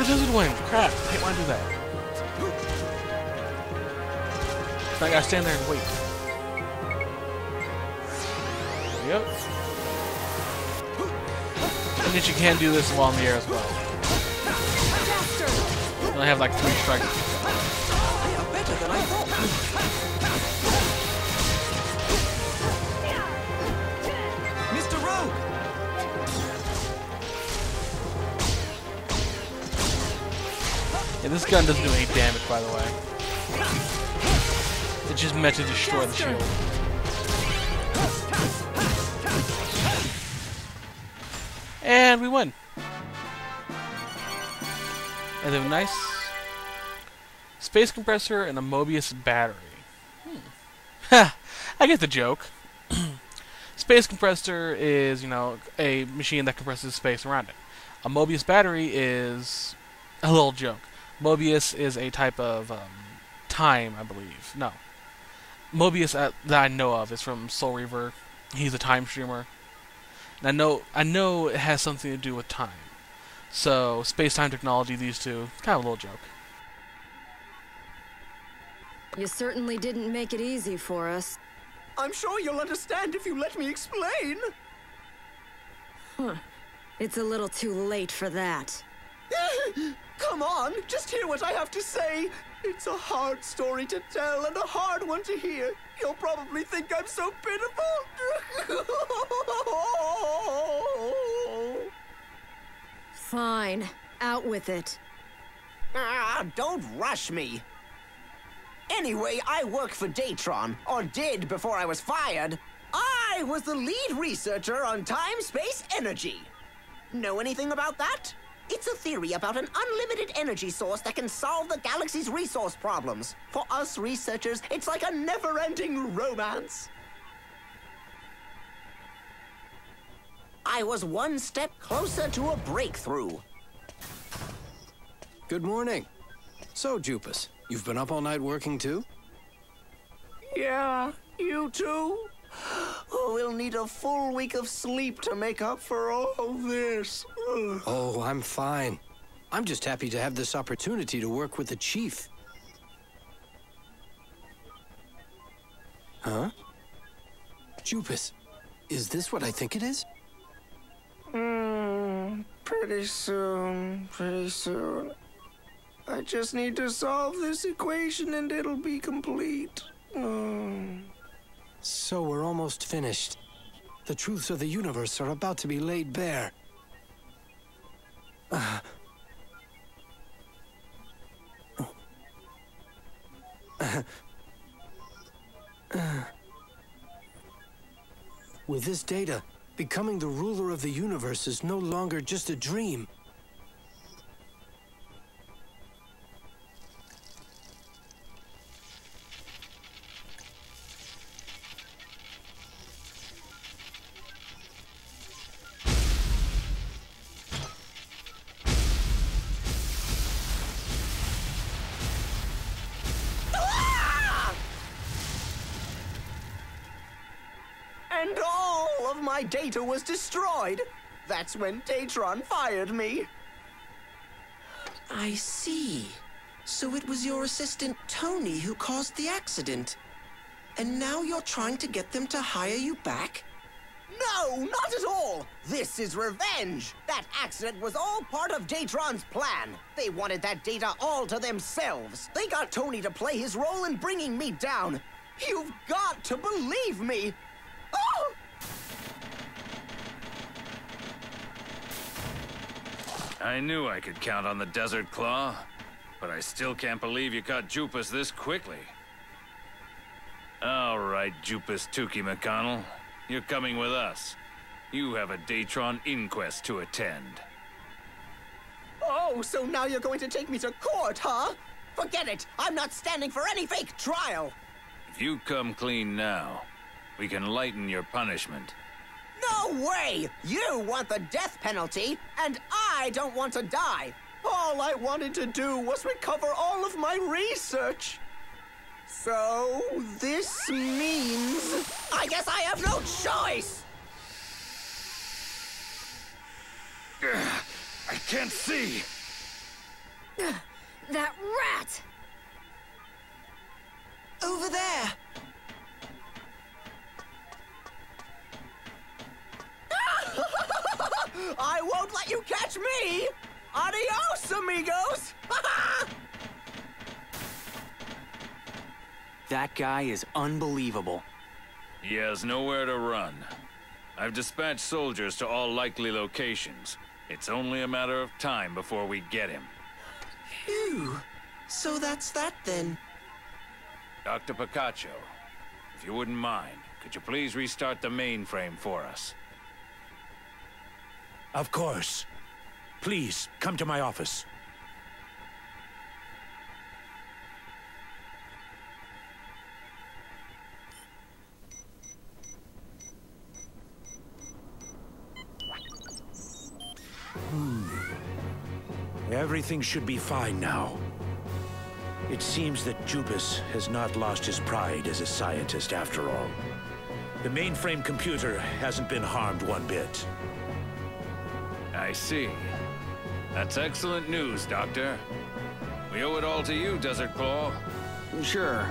Desert Wind! Crap, I didn't want to do that. So I gotta stand there and wait. Yep. And then you can do this while in the air as well. You only have like 3 strikes. They are better than I thought. Mr. Rogue! Yeah, this gun doesn't do any damage, by the way. It's just meant to destroy the shield. And we win. And then nice space compressor and a Mobius battery. Ha! I get the joke. Space compressor is, you know, a machine that compresses space around it. A Mobius battery is a little joke. Mobius is a type of time, I believe. No. Mobius that I know of is from Soul Reaver. He's a time streamer. And I know it has something to do with time. So, space-time technology, these two, kind of a little joke. You certainly didn't make it easy for us. I'm sure you'll understand if you let me explain. Huh. It's a little too late for that. Come on, just hear what I have to say. It's a hard story to tell and a hard one to hear. You'll probably think I'm so pitiful. Fine. Out with it. Don't rush me. Anyway, I work for Datron, or did before I was fired. I was the lead researcher on time-space energy. Know anything about that? It's a theory about an unlimited energy source that can solve the galaxy's resource problems. For us researchers, it's like a never-ending romance. I was one step closer to a breakthrough. Good morning. So, Jupas, you've been up all night working too? Yeah, you too? We'll need a full week of sleep to make up for all this. Ugh. Oh, I'm fine. I'm just happy to have this opportunity to work with the chief. Huh? Jupas, is this what I think it is? Pretty soon, pretty soon. I just need to solve this equation and it'll be complete. So we're almost finished. The truths of the universe are about to be laid bare. With this data, becoming the ruler of the universe is no longer just a dream. And all of my data was destroyed. That's when Datron fired me. I see. So it was your assistant Tony who caused the accident. And now you're trying to get them to hire you back? No, not at all. This is revenge. That accident was all part of Datron's plan. They wanted that data all to themselves. They got Tony to play his role in bringing me down. You've got to believe me. Oh! I knew I could count on the Desert Claw, but I still can't believe you caught Jupas this quickly. All right, Jupas Tukey McConnell, you're coming with us. You have a Datron inquest to attend. Oh, so now you're going to take me to court, huh? Forget it. I'm not standing for any fake trial. If you come clean now, we can lighten your punishment. No way! You want the death penalty, and I don't want to die. All I wanted to do was recover all of my research. So, this means... I guess I have no choice! I can't see. That rat! Over there! I won't let you catch me! Adios, amigos! That guy is unbelievable. He has nowhere to run. I've dispatched soldiers to all likely locations. It's only a matter of time before we get him. Phew. So that's that then. Dr. Picacho, if you wouldn't mind, could you please restart the mainframe for us? Of course. Please, come to my office. Everything should be fine now. It seems that Jupas has not lost his pride as a scientist after all. The mainframe computer hasn't been harmed one bit. I see. That's excellent news, Doctor. We owe it all to you, Desert Claw. Sure.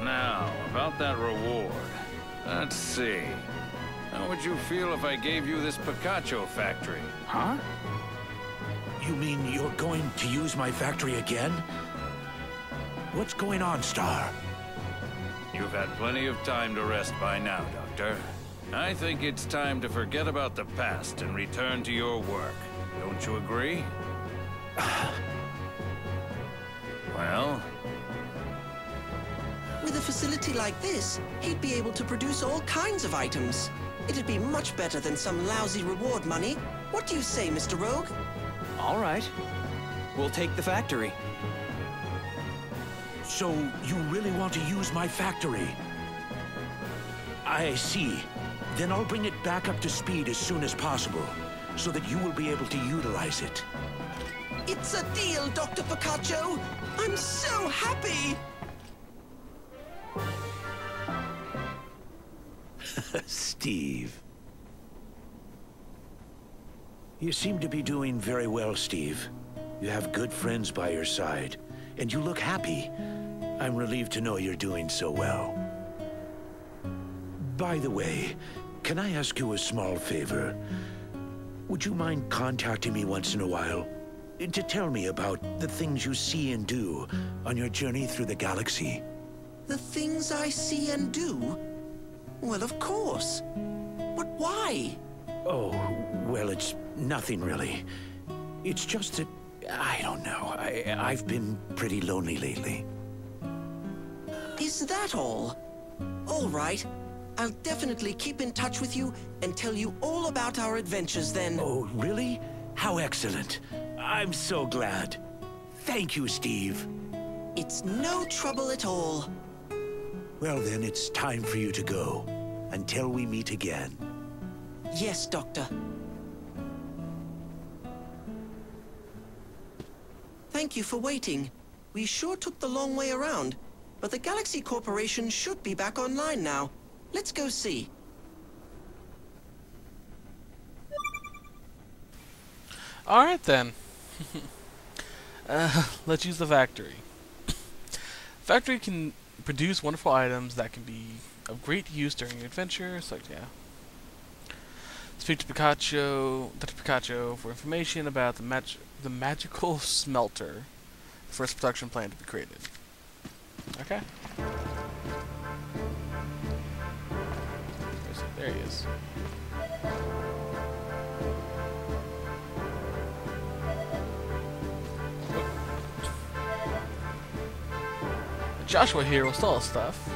Now, about that reward. Let's see. How would you feel if I gave you this Picacho factory? Huh? You mean you're going to use my factory again? What's going on, Star? You've had plenty of time to rest by now, Doctor. I think it's time to forget about the past and return to your work. Don't you agree? Well? With a facility like this, he'd be able to produce all kinds of items. It'd be much better than some lousy reward money. What do you say, Mr. Rogue? All right. We'll take the factory. So, you really want to use my factory? I see. Then I'll bring it back up to speed as soon as possible, so that you will be able to utilize it. It's a deal, Dr. Picacho! I'm so happy! Steve. You seem to be doing very well, Steve. You have good friends by your side, and you look happy. I'm relieved to know you're doing so well. By the way, can I ask you a small favor? Would you mind contacting me once in a while to tell me about the things you see and do on your journey through the galaxy? The things I see and do? Well, of course. But why? Oh, well, it's nothing really. It's just that, I don't know, I've been pretty lonely lately. Is that all? All right. I'll definitely keep in touch with you and tell you all about our adventures then. Oh, really? How excellent. I'm so glad. Thank you, Steve. It's no trouble at all. Well, then, it's time for you to go. Until we meet again. Yes, Doctor. Thank you for waiting. We sure took the long way around, but the Galaxy Corporation should be back online now. Let's go see. Alright then. Let's use the factory. Factory can produce wonderful items that can be of great use during your adventure. So, yeah. Speak to Picacho, Dr. Picacho, for information about the magical smelter, the first production plant to be created. Okay. There he is. Joshua here will sell us stuff.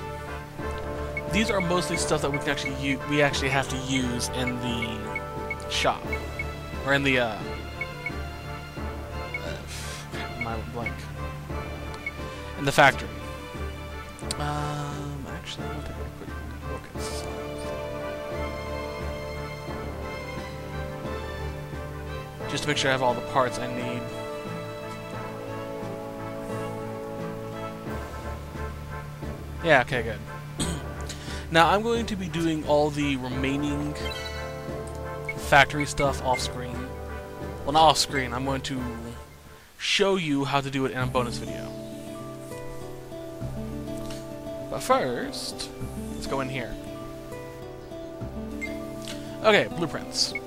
These are mostly stuff that we can actually we actually have to use in the shop or in the my blank in the factory. Actually, I'm gonna take a quick look at this. Just to make sure I have all the parts I need. Yeah, okay, good. Now, I'm going to be doing all the remaining factory stuff off-screen. Well, not off-screen. I'm going to show you how to do it in a bonus video. But first, let's go in here. Okay, blueprints. We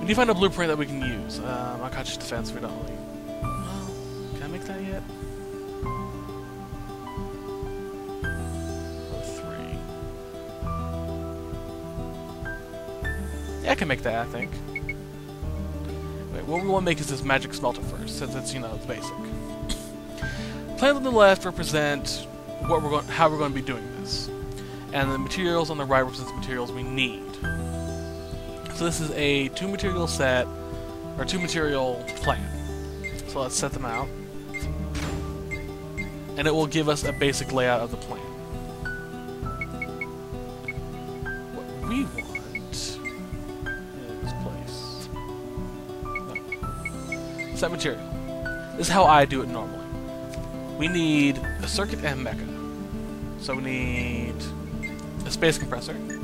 need to find a blueprint that we can use. Unconscious defense, we don't really... Well, can I make that yet? Yeah, I can make that, I think. Wait, what we want to make is this magic smelter first, since it's, you know, it's basic. Plans on the left represent how we're going to be doing this. And the materials on the right represent the materials we need. So this is a 2-material set, or 2-material plan. So let's set them out. And it will give us a basic layout of the plan. What we want set material. This is how I do it normally. We need a circuit and mecha. So we need a space compressor. Oop,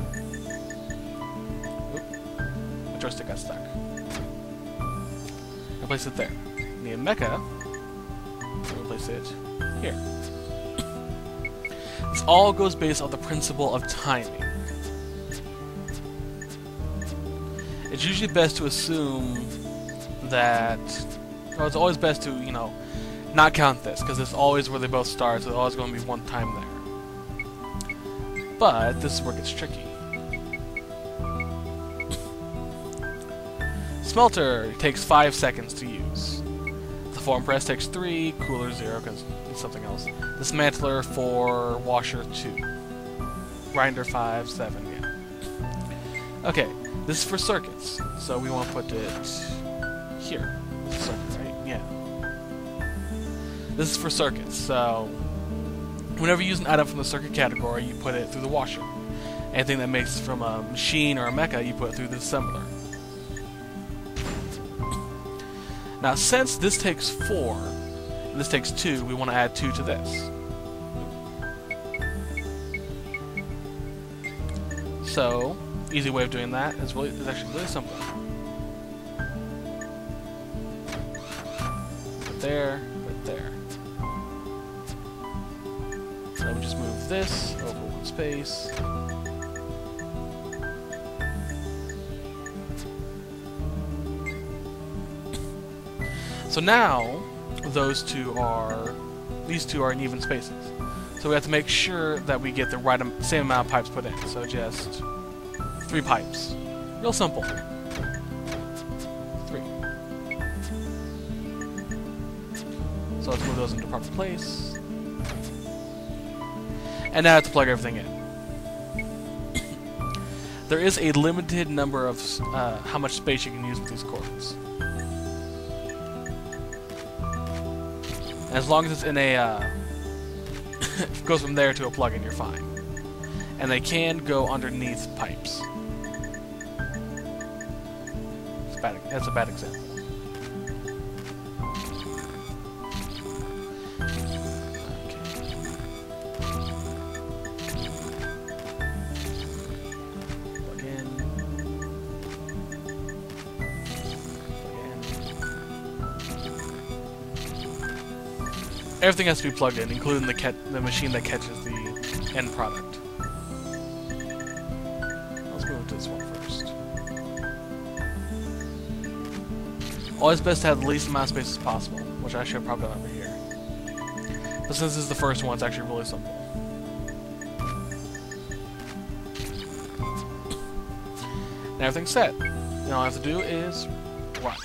my joystick got stuck. I'll place it there. We need a mecha. We'll place it here. This all goes based on the principle of timing. It's usually best to assume that... Well, it's always best to, you know, not count this, because it's always where they both start, so there's always going to be one time there. But this is where it gets tricky. Smelter takes 5 seconds to use. The form press takes 3, cooler 0, because it's something else. Dismantler 4, washer 2. Grinder 5, 7, yeah. Okay, this is for circuits, so we want to put it here. Circuit, right? Yeah. This is for circuits, so whenever you use an item from the circuit category, you put it through the washer. Anything that makes from a machine or a mecha, you put it through the assembler. Now, since this takes 4, and this takes 2, we want to add 2 to this. So, easy way of doing that is actually really simple. There, right there. So we just move this over one space. So now these two are in even spaces. So we have to make sure that we get the same amount of pipes put in. So just 3 pipes. Real simple. 3. So let's move those into proper place. And now I have to plug everything in. There is a limited number of how much space you can use with these cords. And as long as it's in a it goes from there to a plug-in, you're fine. And they can go underneath pipes. That's a bad example. Everything has to be plugged in, including the machine that catches the end product. Let's move to this one first. Always best to have the least amount of space as possible, which I should have probably done over here. But since this is the first one, it's actually really simple. Now everything's set. Now all I have to do is run.